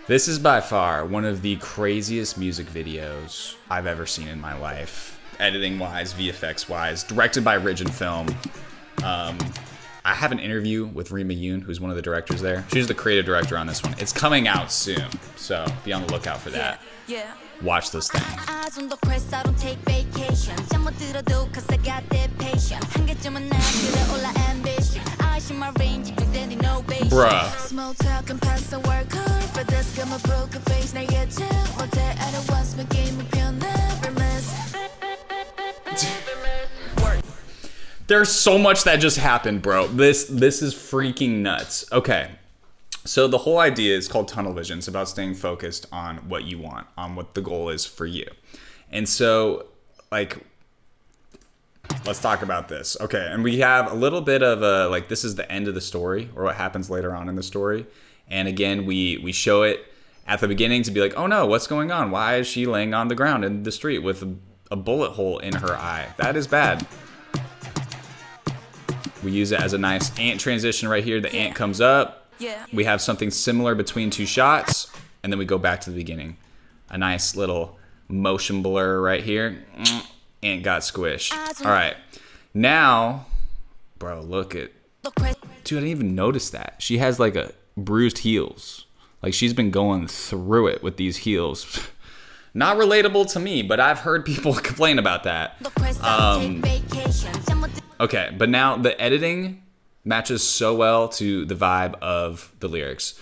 This is by far one of the craziest music videos I've ever seen in my life. Editing wise, VFX wise, directed by Ridge Film. I have an interview with Rima Yoon, who's one of the directors there. She's the creative director on this one. It's coming out soon, so be on the lookout for that. Watch this thing. Bruh. There's so much that just happened, bro. This is freaking nuts. Okay. So the whole idea is called tunnel vision. It's about staying focused on what you want, on what the goal is for you. And so, like, let's talk about this. Okay, and we have a little bit of a, like, this is the end of the story, or what happens later on in the story. And again, we show it at the beginning to be like, oh no, what's going on? Why is she laying on the ground in the street with a bullet hole in her eye? That is bad. We use it as a nice ant transition right here. The ant comes up. We have something similar between two shots, and then we go back to the beginning. A nice little motion blur right here. Ant got squished. All right. Now, bro, look at... Dude, I didn't even notice that. She has like a bruised heels. Like she's been going through it with these heels. Not relatable to me, but I've heard people complain about that. Okay, but now the editing matches so well to the vibe of the lyrics.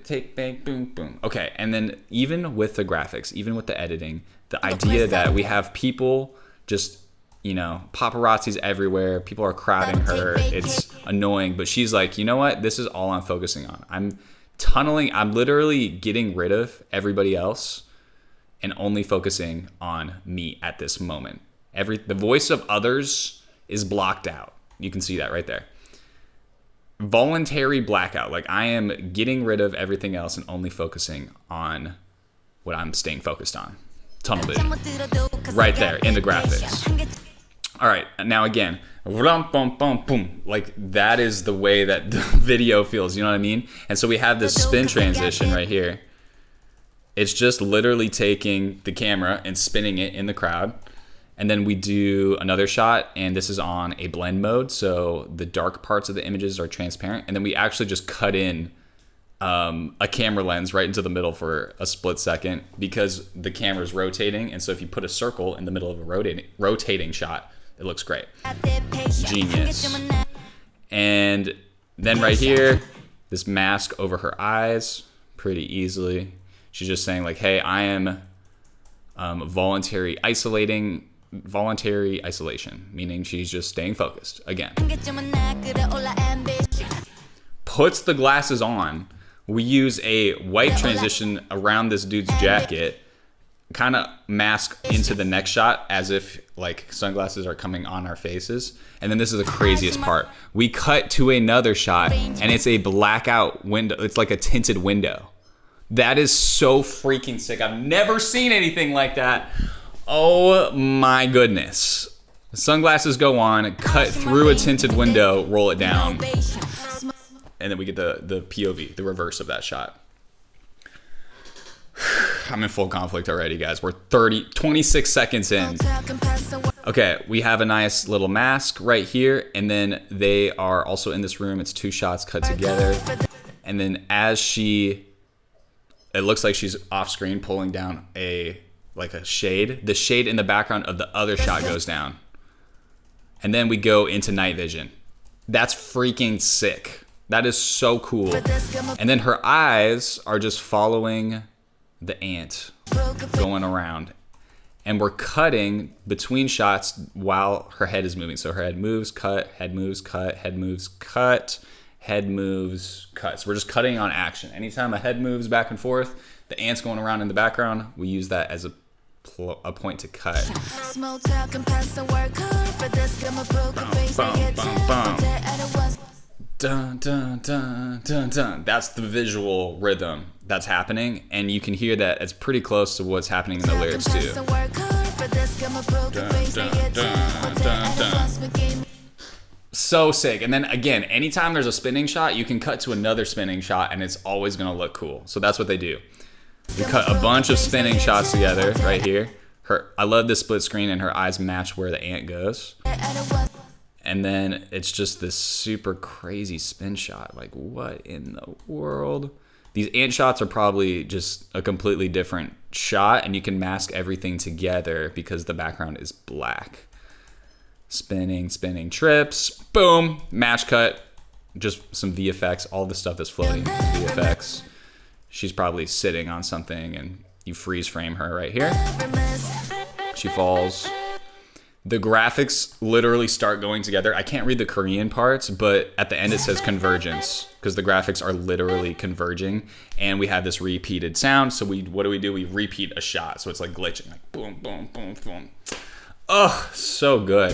Take bank, boom, boom. Okay, and then even with the graphics, even with the editing, the idea that we have people just, you know, paparazzis everywhere, people are crowding her, it's annoying, but she's like, you know what, this is all I'm focusing on. I'm literally getting rid of everybody else and only focusing on me at this moment. The voice of others is blocked out. You can see that right there. Voluntary blackout. Like I am getting rid of everything else and only focusing on what I'm staying focused on. Tunnel vision. Right there in the graphics. All right, now again, like that is the way that the video feels, you know what I mean? And so we have this spin transition right here. It's just literally taking the camera and spinning it in the crowd. And then we do another shot, and this is on a blend mode, so the dark parts of the images are transparent. And then we actually just cut in a camera lens right into the middle for a split second because the camera's rotating. And so if you put a circle in the middle of a rotating shot, it looks great. Genius. And then right here, this mask over her eyes, pretty easily. She's just saying like, hey, I am voluntary isolation, meaning she's just staying focused again. Puts the glasses on. We use a white transition around this dude's jacket, kind of mask into the next shot as if like sunglasses are coming on our faces. And then this is the craziest part. We cut to another shot and it's a blackout window. It's like a tinted window. That is so freaking sick. I've never seen anything like that. Oh my goodness. Sunglasses go on, cut through a tinted window, roll it down. And then we get the POV, the reverse of that shot. I'm in full conflict already, guys. We're 26 seconds in. Okay, we have a nice little mask right here. And then they are also in this room. It's two shots cut together. And then as it looks like she's off screen pulling down a shade. The shade in the background of the other shot goes down. And then we go into night vision. That's freaking sick. That is so cool. And then her eyes are just following the ant going around. And we're cutting between shots while her head is moving. So her head moves, cut, head moves, cut, head moves, cut, head moves, cut. So we're just cutting on action. Anytime a head moves back and forth, the ant's going around in the background, we use that as a point to cut. Boom, boom, boom, boom. Dun, dun, dun, dun, dun. That's the visual rhythm that's happening, and you can hear that it's pretty close to what's happening in the lyrics too. Dun, dun, dun, dun, dun. So sick. And then again, anytime there's a spinning shot, you can cut to another spinning shot and it's always gonna look cool. So that's what they do. We cut a bunch of spinning shots together right here. I love this split screen and her eyes match where the ant goes. And then it's just this super crazy spin shot. Like, what in the world? These ant shots are probably just a completely different shot, and you can mask everything together because the background is black. Spinning, spinning, trips, boom, match cut, just some VFX, all the stuff that's floating, VFX. She's probably sitting on something and you freeze frame her right here. She falls. The graphics literally start going together. I can't read the Korean parts, but at the end it says convergence because the graphics are literally converging, and we have this repeated sound. So what do? We repeat a shot. So it's like glitching, like boom, boom, boom, boom. Oh, so good.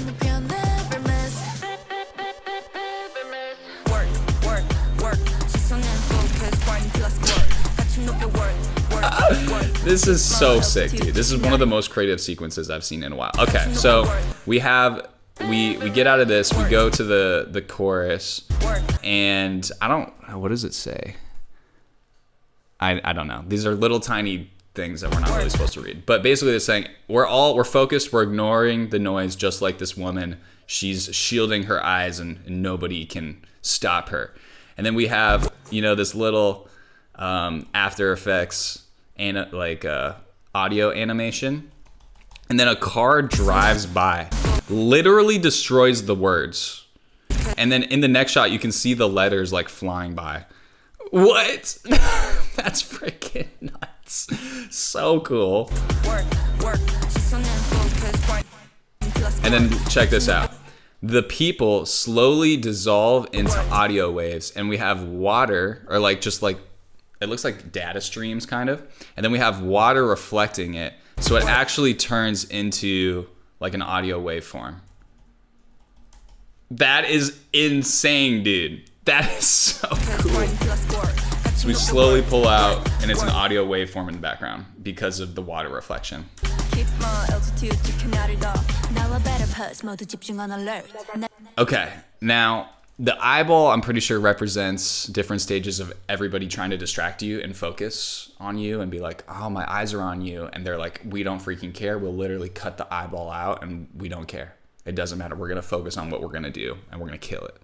This is so sick, dude. This is one of the most creative sequences I've seen in a while. Okay, so we get out of this, we go to the chorus, and what does it say? I don't know. These are little tiny things that we're not really supposed to read. But basically they're saying, we're focused, we're ignoring the noise just like this woman. She's shielding her eyes and nobody can stop her. And then we have, this little After Effects and audio animation, and then a car drives by, literally destroys the words, and then in the next shot you can see the letters like flying by. What? That's freaking nuts. So cool. And then check this out. The people slowly dissolve into audio waves, and we have water, or it looks like data streams kind of. And then we have water reflecting it. So it actually turns into like an audio waveform. That is insane, dude. That is so cool. So we slowly pull out and it's an audio waveform in the background because of the water reflection. Okay, now the eyeball, I'm pretty sure, represents different stages of everybody trying to distract you and focus on you and be like, oh, my eyes are on you. And they're like, we don't freaking care. We'll literally cut the eyeball out and we don't care. It doesn't matter. We're going to focus on what we're going to do and we're going to kill it.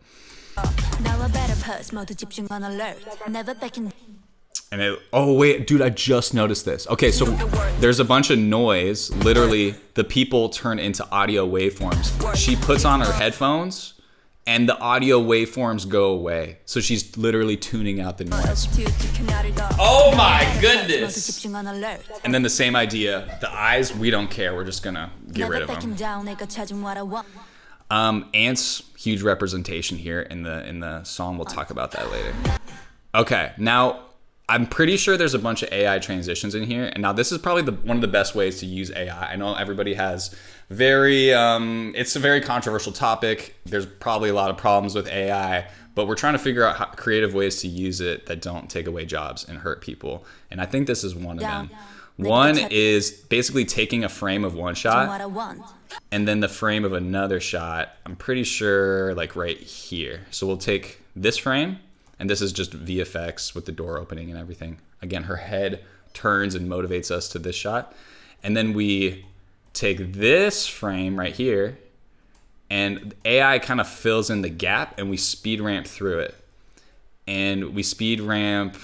And oh wait, dude, I just noticed this. Okay, so there's a bunch of noise. Literally, the people turn into audio waveforms. She puts on her headphones and the audio waveforms go away. So she's literally tuning out the noise. Oh my goodness. And then the same idea. The eyes, we don't care. We're just gonna get rid of them. Ants, huge representation here in the song. We'll talk about that later. Okay, now I'm pretty sure there's a bunch of AI transitions in here. And now this is probably one of the best ways to use AI. I know everybody has it's a very controversial topic. There's probably a lot of problems with AI, but we're trying to figure out creative ways to use it that don't take away jobs and hurt people. And I think this is one of them. One is basically taking a frame of one shot and then the frame of another shot. I'm pretty sure like right here. So we'll take this frame, and this is just VFX with the door opening and everything. Again, her head turns and motivates us to this shot. And then we take this frame right here, and AI kind of fills in the gap, and we speed ramp through it. And we speed ramp,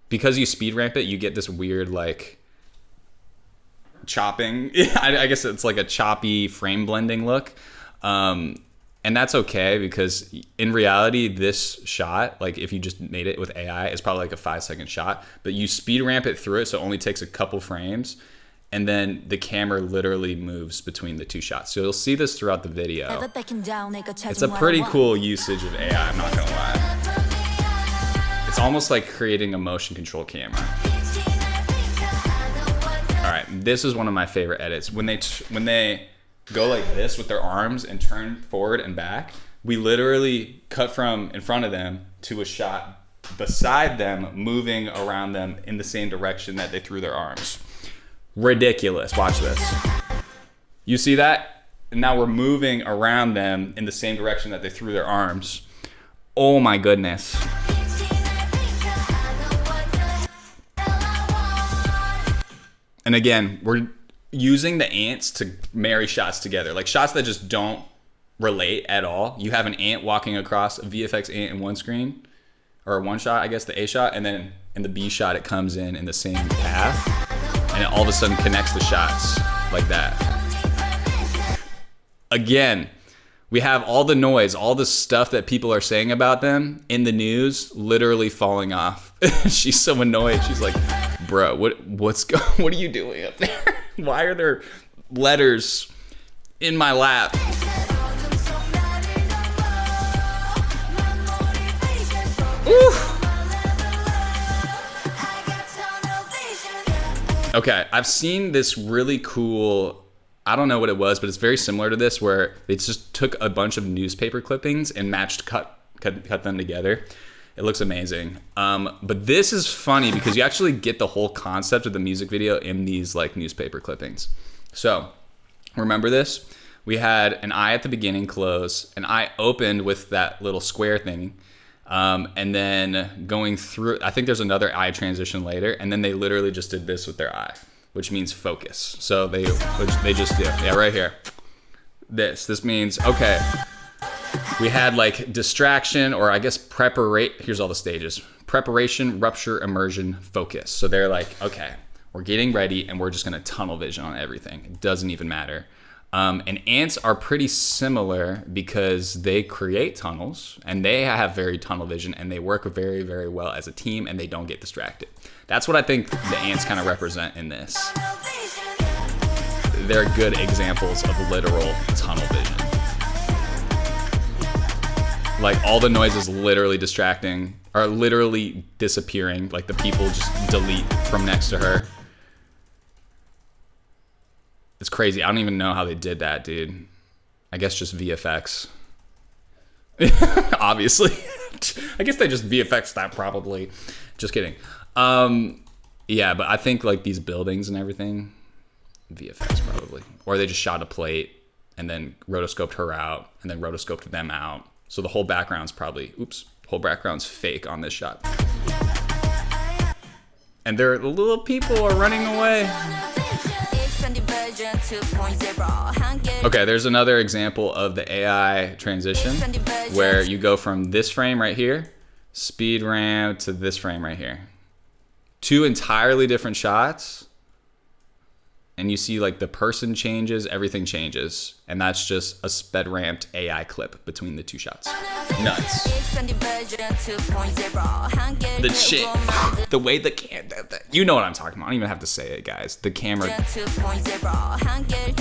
because you speed ramp it, you get this weird like chopping. I guess it's like a choppy frame blending look. And that's okay, because in reality, this shot, like if you just made it with AI, it's probably like a 5-second shot, but you speed ramp it through it, so it only takes a couple frames, and then the camera literally moves between the two shots. So you'll see this throughout the video. It's a pretty cool usage of AI, I'm not gonna lie. It's almost like creating a motion control camera. All right, this is one of my favorite edits. When they go like this with their arms and turn forward and back, we literally cut from in front of them to a shot beside them, moving around them in the same direction that they threw their arms. Ridiculous. Watch this. You see that? and now we're moving around them in the same direction that they threw their arms. Oh my goodness. And again, we're using the ants to marry shots together, like shots that just don't relate at all. You have an ant walking across, a VFX ant in one screen, or one shot, I guess, the A shot, and then in the B shot it comes in the same path, and it all of a sudden connects the shots like that. Again, we have all the noise, all the stuff that people are saying about them in the news literally falling off. She's so annoyed. She's like, bro, what are you doing up there? Why are there letters in my lap? Okay, I've seen this really cool, I don't know what it was, but it's very similar to this, where they just took a bunch of newspaper clippings and cut them together. It looks amazing. But this is funny because you actually get the whole concept of the music video in these like newspaper clippings. So remember this? We had an eye at the beginning close, an eye opened with that little square thing. And then going through, I think there's another eye transition later, and then they literally just did this with their eye, which means focus. So they just did, yeah, right here. This means, okay, we had like distraction, or I guess here's all the stages. Preparation, rupture, immersion, focus. So they're like, okay, we're getting ready and we're just gonna tunnel vision on everything. It doesn't even matter. And ants are pretty similar because they create tunnels and they have very tunnel vision and they work very, very well as a team and they don't get distracted. That's what I think the ants kind of represent in this. They're good examples of literal tunnel vision. Like all the noise is literally distracting, or literally disappearing. Like the people just delete from next to her. It's crazy. I don't even know how they did that, dude. I guess just VFX. Obviously. I guess they just VFX that probably. Just kidding. Yeah, but I think like these buildings and everything, VFX probably. Or they just shot a plate and then rotoscoped her out and then rotoscoped them out. So the whole background's probably, whole background's fake on this shot. And the little people are running away. Okay, there's another example of the AI transition where you go from this frame right here, speed ramp, to this frame right here. Two entirely different shots, and you see like the person changes, everything changes, and that's just a sped ramped AI clip between the two shots. Nuts. The shit, the way the camera, you know what I'm talking about. I don't even have to say it, guys. The camera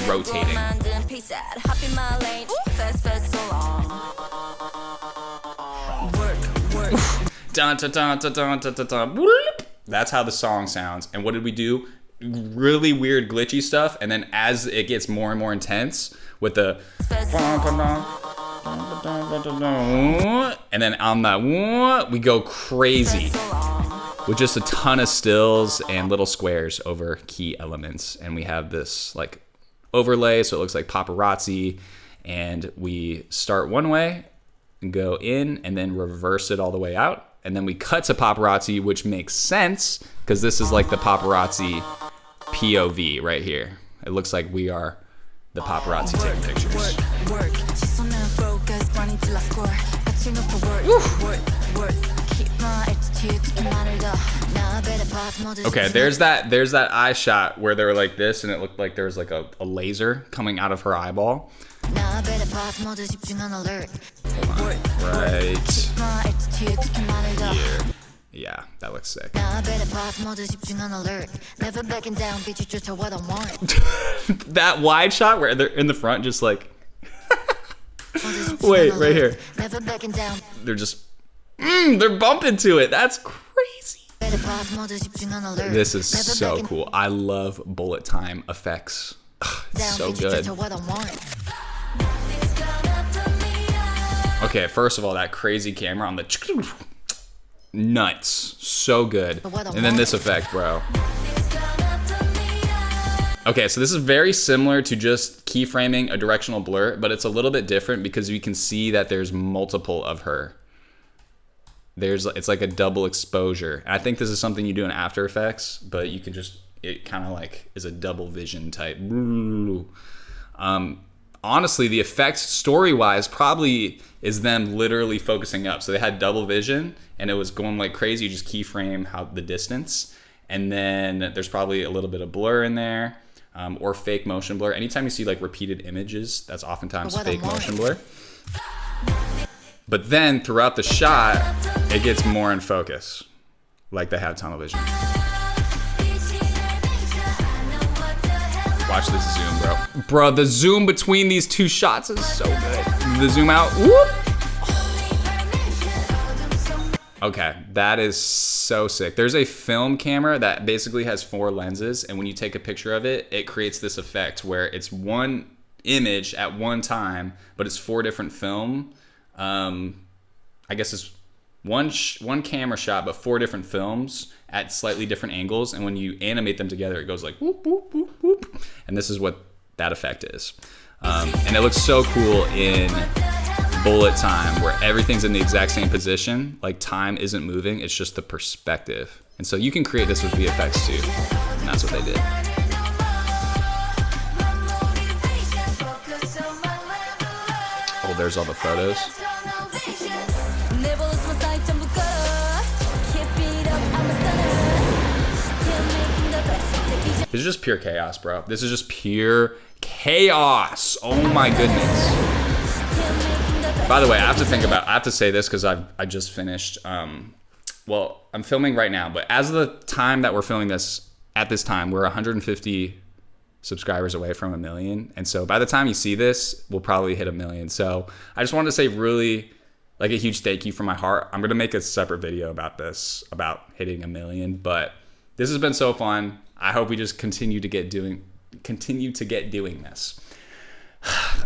rotating. Dun, dun, dun, dun, dun, dun, dun, dun. That's how the song sounds. And what did we do? Really weird glitchy stuff, and then as it gets more and more intense with the and then on that we go crazy with just a ton of stills and little squares over key elements, and we have this like overlay so it looks like paparazzi, and we start one way and go in and then reverse it all the way out, and then we cut to paparazzi, which makes sense because this is like the paparazzi POV right here. It looks like we are the paparazzi taking pictures. Okay, there's that eye shot where they were like this and it looked like there was like a laser coming out of her eyeball. Right here. Yeah, that looks sick. That wide shot where they're in the front just like wait, right here. They're just they're bumping to it. That's crazy. This is so cool. I love bullet time effects. It's so good. Okay, first of all, that crazy camera on the nuts, so good. And then this effect, bro. Okay, so this is very similar to just keyframing a directional blur, but it's a little bit different because you can see that there's multiple of her. It's like a double exposure. And I think this is something you do in After Effects, but you can just, it kind of like is a double vision type. Honestly, the effects story-wise probably is them literally focusing up. So they had double vision and it was going like crazy. You just keyframe the distance. And then there's probably a little bit of blur in there. Or fake motion blur. Anytime you see like repeated images, that's oftentimes fake motion blur. But then throughout the shot, it gets more in focus, like they have tunnel vision. Watch this zoom, bro. Bro, the zoom between these two shots is so good. The zoom out, whoop. Okay, that is so sick. There's a film camera that basically has 4 lenses, and when you take a picture of it, it creates this effect where it's one image at one time, but it's 4 different film. I guess it's one camera shot, but 4 different films at slightly different angles, and when you animate them together, it goes like whoop, whoop, whoop, whoop. And this is what that effect is. And it looks so cool in bullet time where everything's in the exact same position, like time isn't moving, it's just the perspective. And so you can create this with VFX too, and that's what they did. Oh, there's all the photos. This is just pure chaos, bro. This is just pure chaos. Oh my goodness. By the way, I have to say this because I just finished, well, I'm filming right now, but as of the time that we're filming this, at this time, we're 150 subscribers away from 1 million. And so by the time you see this, we'll probably hit 1 million. So I just wanted to say really like a huge thank you from my heart. I'm going to make a separate video about this, about hitting 1 million, but this has been so fun. I hope we just continue to get doing this.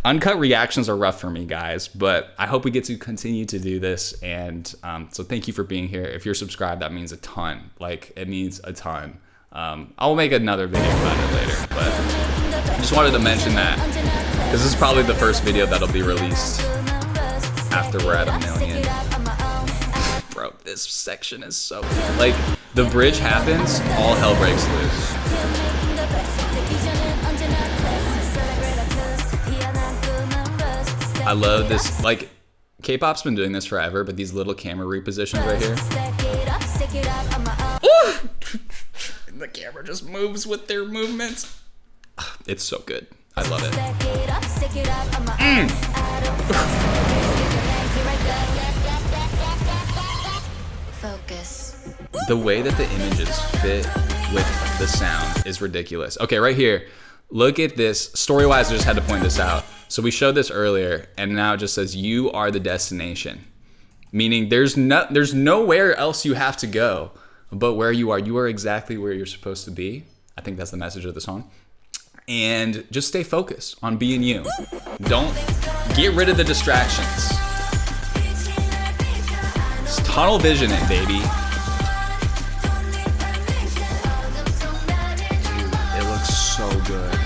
Uncut reactions are rough for me, guys, but I hope we get to continue to do this. And so thank you for being here. If you're subscribed, that means a ton. Like, it means a ton. I'll make another video about it later, but I just wanted to mention that this is probably the first video that'll be released after we're at 1 million. Bro, this section is so good. Like, the bridge happens, all hell breaks loose. I love this, like, K-pop's been doing this forever, but these little camera repositions right here. Ooh! The camera just moves with their movements. It's so good. I love it. Focus. The way that the images fit with the sound is ridiculous. Okay, right here. Look at this. Story-wise, I just had to point this out. So we showed this earlier, and now it just says, you are the destination. Meaning there's nowhere else you have to go but where you are exactly where you're supposed to be. I think that's the message of the song. And just stay focused on being you. Don't get rid of the distractions. It's tunnel vision it, baby. Dude, it looks so good.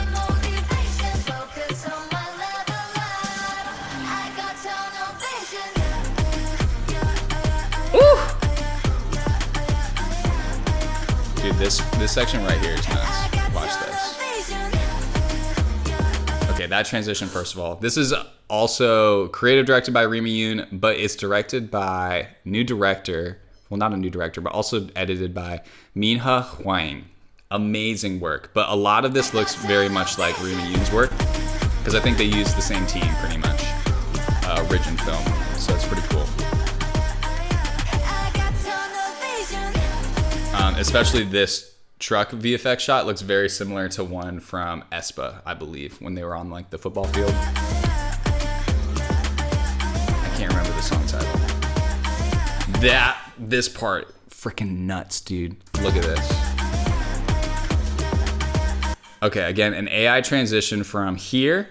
Dude, this section right here is nuts. Watch this. Okay, that transition, first of all. This is also creative directed by Rima Yoon, but it's directed by new director. Well, not a new director, but also edited by Minha Huang. Amazing work. But a lot of this looks very much like Rima Yoon's work, because I think they use the same team pretty much. Ridge and Film. So it's pretty cool. Especially this truck VFX shot looks very similar to one from aespa, I believe, when they were on like the football field. I can't remember the song title. This part, freaking nuts, dude. Look at this. Okay, again, an AI transition from here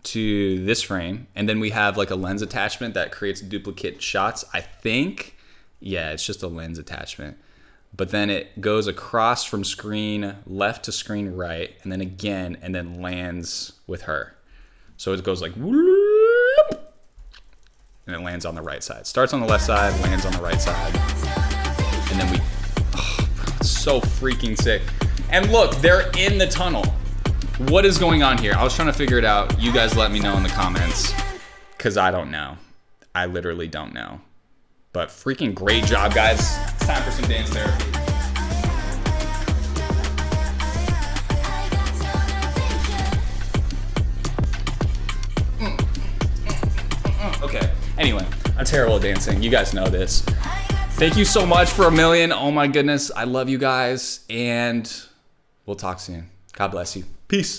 to this frame, and then we have like a lens attachment that creates duplicate shots. I think, yeah, it's just a lens attachment. but then it goes across from screen left to screen right, and then again, and then lands with her. So it goes like, whoop, and it lands on the right side. Starts on the left side, lands on the right side. And then it's so freaking sick. And look, they're in the tunnel. What is going on here? I was trying to figure it out. You guys let me know in the comments, because I don't know. I literally don't know. But freaking great job, guys. It's time for some dance therapy. Okay, anyway, I'm terrible at dancing. You guys know this. Thank you so much for 1 million. Oh my goodness, I love you guys. And we'll talk soon. God bless you. Peace.